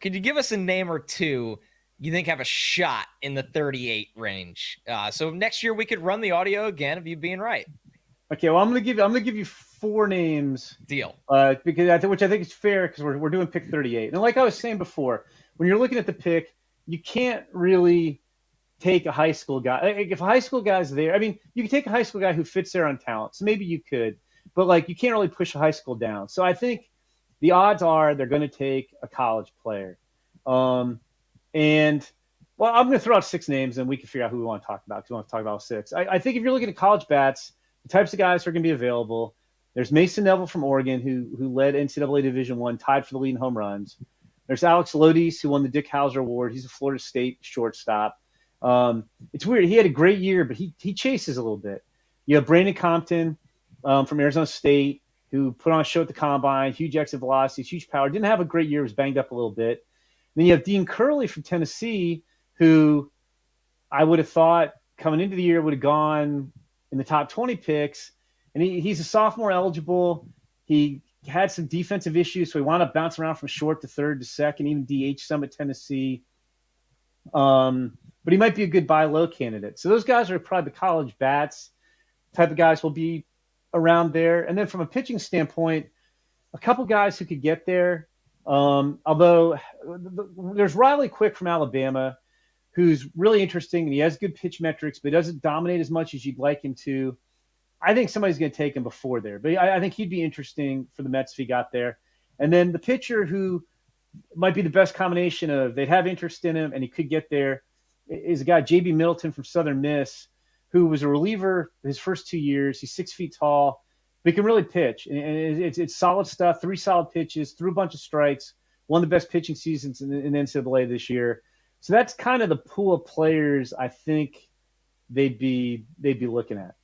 Could you give us a name or two you think have a shot in the 38 range? So next year we could run the audio again of you being right. Okay, well, I'm gonna give you four names, Deal. which I think is fair because we're doing pick 38. And like I was saying before, when you're looking at the pick, you can't really take a high school guy. If a high school guy's there, I mean, you can take a high school guy who fits there on talent. So maybe you could, but like you can't really push a high school down. So I think the odds are they're going to take a college player. Um, and well, I'm going to throw out six names and we can figure out who we want to talk about because we want to talk about six. I think if you're looking at college bats, the types of guys who are going to be available, there's Mason Neville from Oregon who led NCAA Division One, tied for the lead in home runs. There's Alex Lodis, who won the Dick Hauser Award. He's a Florida State shortstop. It's weird. He had a great year, but he chases a little bit. You have Brandon Compton from Arizona State, who put on a show at the combine, huge exit velocities, huge power. Didn't have a great year, was banged up a little bit. And then you have Dean Curley from Tennessee, who I would have thought coming into the year would have gone in the top 20 picks. And he's a sophomore eligible. He had some defensive issues, so he wound up bouncing around from short to third to second, even DH some at Tennessee. But he might be a good buy low candidate. So those guys are probably the college bats type of guys will be around there. And then from a pitching standpoint, a couple guys who could get there. Although there's Riley Quick from Alabama, who's really interesting and he has good pitch metrics, but doesn't dominate as much as you'd like him to. I think somebody's going to take him before there, but I think he'd be interesting for the Mets if he got there. And then the pitcher who might be the best combination of they'd have interest in him and he could get there is a guy, J.B. Middleton from Southern Miss, who was a reliever his first 2 years. He's 6 feet tall, but he can really pitch. And it's solid stuff, 3 solid pitches, threw a bunch of strikes, one of the best pitching seasons in NCAA this year. So that's kind of the pool of players I think they'd be looking at.